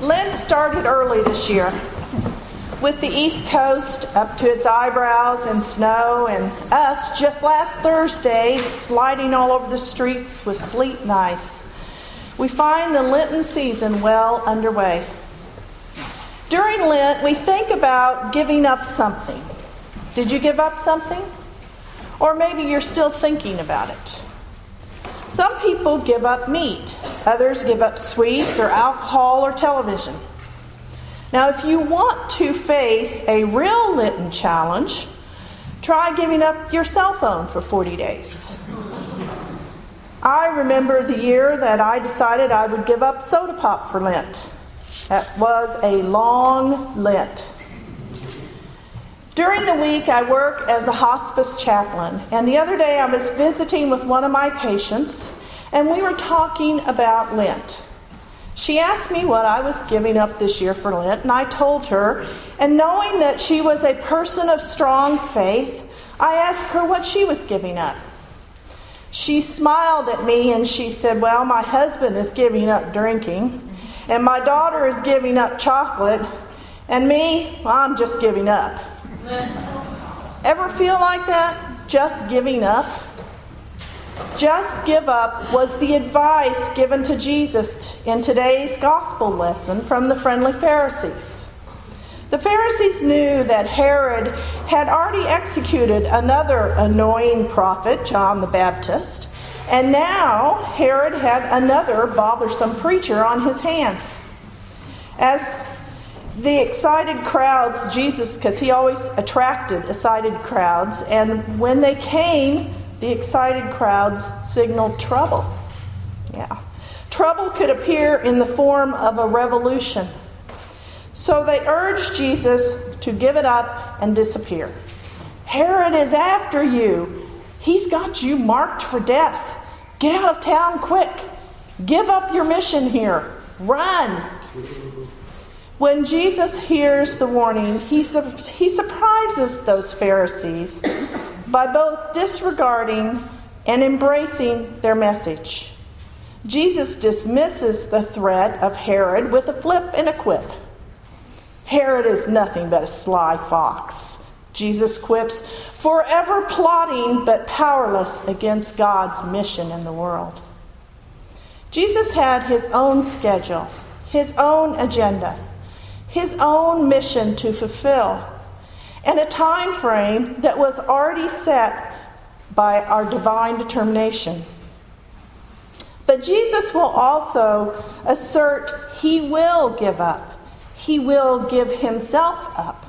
Lent started early this year, with the East Coast up to its eyebrows in snow, and us just last Thursday sliding all over the streets with sleet and ice. We find the Lenten season well underway. During Lent, we think about giving up something. Did you give up something? Or maybe you're still thinking about it. Some people give up meat. Others give up sweets or alcohol or television. Now, if you want to face a real Lenten challenge, try giving up your cell phone for 40 days. I remember the year that I decided I would give up soda pop for Lent. That was a long Lent. During the week, I work as a hospice chaplain, and the other day I was visiting with one of my patients, and we were talking about Lent. She asked me what I was giving up this year for Lent, and I told her, and knowing that she was a person of strong faith, I asked her what she was giving up. She smiled at me and she said, well, my husband is giving up drinking, and my daughter is giving up chocolate, and me, well, I'm just giving up. Ever feel like that? Just giving up? Just give up was the advice given to Jesus in today's gospel lesson from the friendly Pharisees. The Pharisees knew that Herod had already executed another annoying prophet, John the Baptist, and now Herod had another bothersome preacher on his hands. As the excited crowds, Jesus, because he always attracted excited crowds, and when they came, the excited crowds signaled trouble. Yeah. Trouble could appear in the form of a revolution. So they urged Jesus to give it up and disappear. Herod is after you. He's got you marked for death. Get out of town quick. Give up your mission here. Run. When Jesus hears the warning, he surprises those Pharisees by both disregarding and embracing their message. Jesus dismisses the threat of Herod with a flip and a quip. Herod is nothing but a sly fox, Jesus quips, forever plotting but powerless against God's mission in the world. Jesus had his own schedule, his own agenda, his own mission to fulfill, and a time frame that was already set by our divine determination. But Jesus will also assert he will give up. He will give himself up.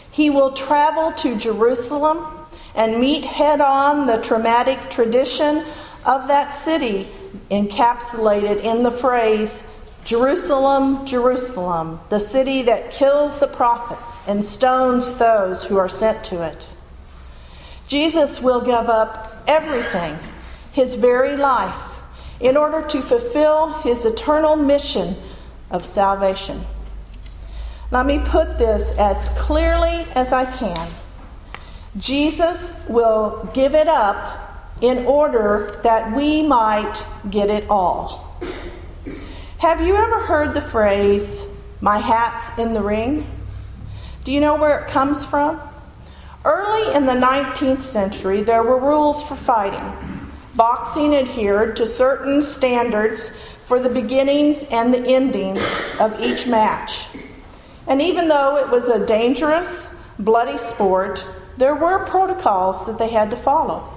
He will travel to Jerusalem and meet head-on the traumatic tradition of that city encapsulated in the phrase, Jerusalem, Jerusalem, the city that kills the prophets and stones those who are sent to it. Jesus will give up everything, his very life, in order to fulfill his eternal mission of salvation. Let me put this as clearly as I can. Jesus will give it up in order that we might get it all. Have you ever heard the phrase, my hat's in the ring? Do you know where it comes from? Early in the 19th century, there were rules for fighting. Boxing adhered to certain standards for the beginnings and the endings of each match. And even though it was a dangerous, bloody sport, there were protocols that they had to follow.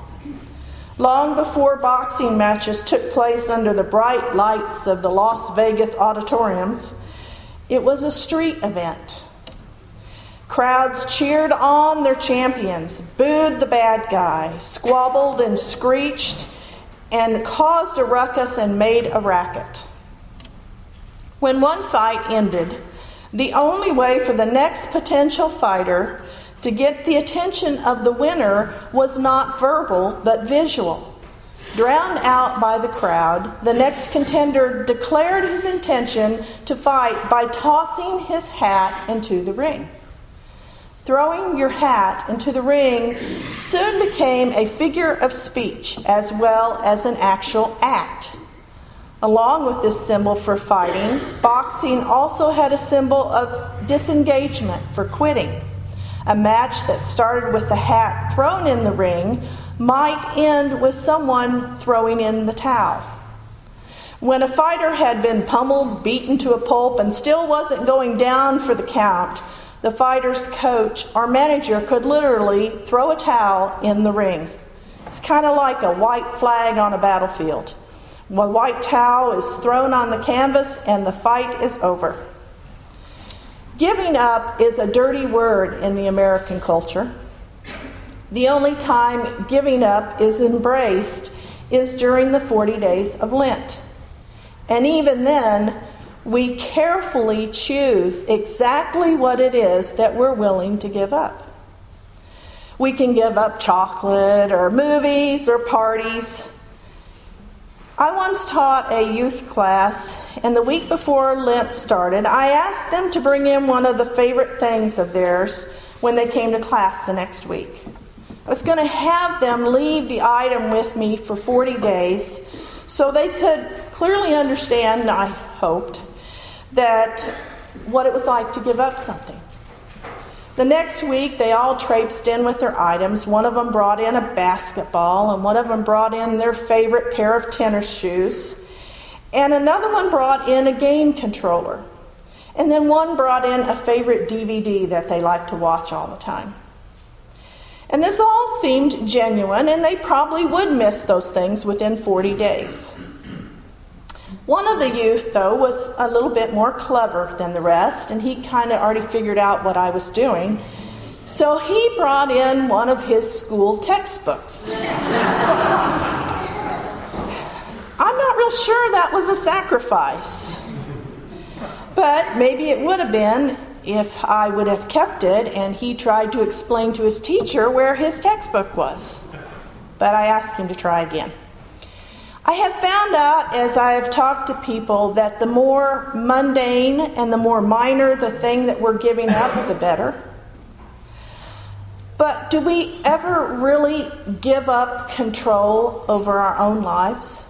Long before boxing matches took place under the bright lights of the Las Vegas auditoriums, it was a street event. Crowds cheered on their champions, booed the bad guy, squabbled and screeched, and caused a ruckus and made a racket. When one fight ended, the only way for the next potential fighter to get the attention of the winner was not verbal, but visual. Drowned out by the crowd, the next contender declared his intention to fight by tossing his hat into the ring. Throwing your hat into the ring soon became a figure of speech as well as an actual act. Along with this symbol for fighting, boxing also had a symbol of disengagement for quitting. A match that started with a hat thrown in the ring might end with someone throwing in the towel. When a fighter had been pummeled, beaten to a pulp, and still wasn't going down for the count, the fighter's coach or manager could literally throw a towel in the ring. It's kind of like a white flag on a battlefield. A white towel is thrown on the canvas and the fight is over. Giving up is a dirty word in the American culture. The only time giving up is embraced is during the 40 days of Lent. And even then, we carefully choose exactly what it is that we're willing to give up. We can give up chocolate or movies or parties. I once taught a youth class, and the week before Lent started, I asked them to bring in one of the favorite things of theirs when they came to class the next week. I was going to have them leave the item with me for 40 days so they could clearly understand, I hoped, that what it was like to give up something. The next week, they all traipsed in with their items. One of them brought in a basketball, and one of them brought in their favorite pair of tennis shoes, and another one brought in a game controller, and then one brought in a favorite DVD that they like to watch all the time. And this all seemed genuine, and they probably would miss those things within 40 days. One of the youth, though, was a little bit more clever than the rest, and he kind of already figured out what I was doing. So he brought in one of his school textbooks. I'm not real sure that was a sacrifice, but maybe it would have been if I would have kept it and he tried to explain to his teacher where his textbook was. But I asked him to try again. I have found out as I have talked to people that the more mundane and the more minor the thing that we're giving up, the better. But do we ever really give up control over our own lives?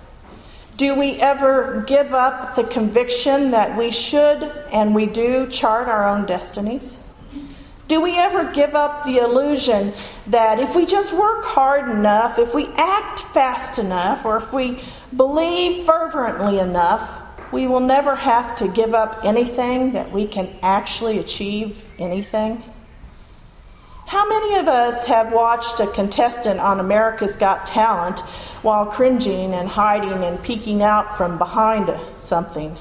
Do we ever give up the conviction that we should and we do chart our own destinies? Do we ever give up the illusion that if we just work hard enough, if we act fast enough, or if we believe fervently enough, we will never have to give up anything, that we can actually achieve anything? How many of us have watched a contestant on America's Got Talent while cringing and hiding and peeking out from behind something?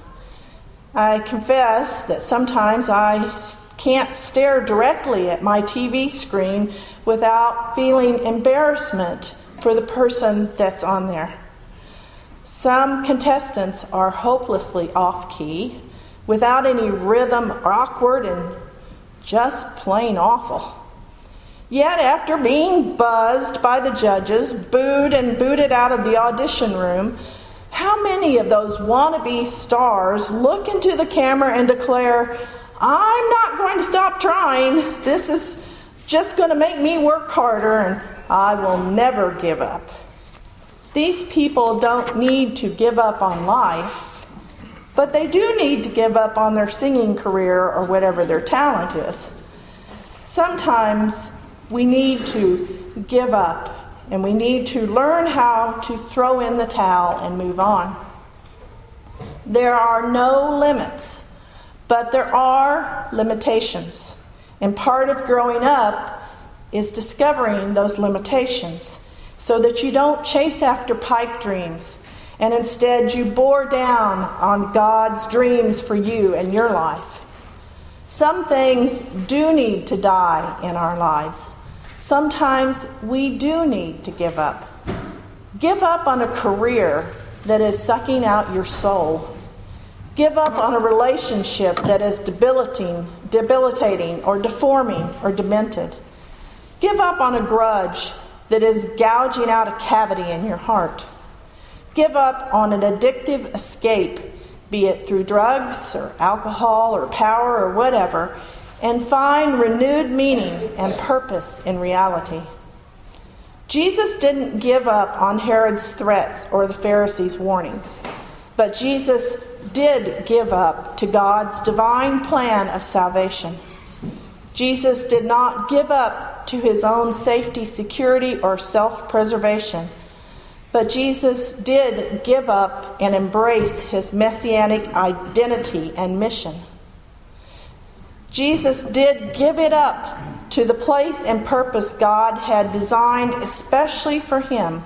I confess that sometimes I can't stare directly at my TV screen without feeling embarrassment for the person that's on there. Some contestants are hopelessly off-key, without any rhythm, awkward, and just plain awful. Yet after being buzzed by the judges, booed and booted out of the audition room, how many of those wannabe stars look into the camera and declare, "I'm not going to stop trying. This is just going to make me work harder, and I will never give up"? These people don't need to give up on life, but they do need to give up on their singing career or whatever their talent is. Sometimes we need to give up, and we need to learn how to throw in the towel and move on. There are no limits, but there are limitations. And part of growing up is discovering those limitations so that you don't chase after pipe dreams, and instead you bore down on God's dreams for you and your life. Some things do need to die in our lives. Sometimes we do need to give up. Give up on a career that is sucking out your soul. Give up on a relationship that is debilitating or deforming or demented. Give up on a grudge that is gouging out a cavity in your heart. Give up on an addictive escape, be it through drugs or alcohol or power or whatever, and find renewed meaning and purpose in reality. Jesus didn't give up on Herod's threats or the Pharisees' warnings. But Jesus did give up to God's divine plan of salvation. Jesus did not give up to his own safety, security, or self-preservation. But Jesus did give up and embrace his messianic identity and mission. Jesus did give it up to the place and purpose God had designed especially for him,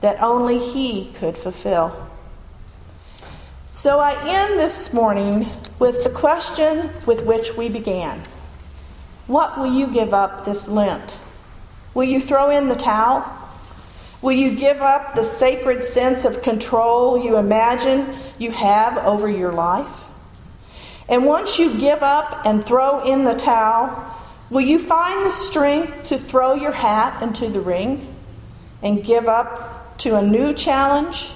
that only he could fulfill. So I end this morning with the question with which we began. What will you give up this Lent? Will you throw in the towel? Will you give up the sacred sense of control you imagine you have over your life? And once you give up and throw in the towel, will you find the strength to throw your hat into the ring and give up to a new challenge,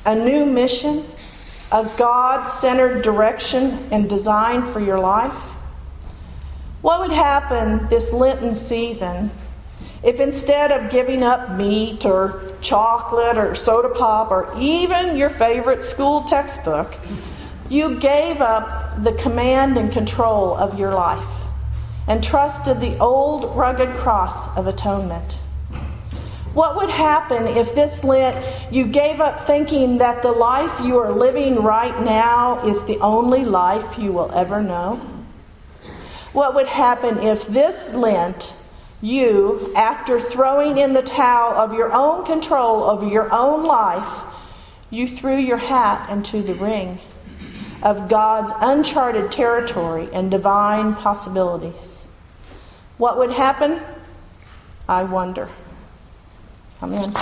a new mission, a God-centered direction and design for your life? What would happen this Lenten season if instead of giving up meat or chocolate or soda pop or even your favorite school textbook, you gave up the command and control of your life and trusted the old rugged cross of atonement? What would happen if this Lent you gave up thinking that the life you are living right now is the only life you will ever know? What would happen if this Lent you, after throwing in the towel of your own control over your own life, you threw your hat into the ring of God's uncharted territory and divine possibilities? What would happen? I wonder. Amen.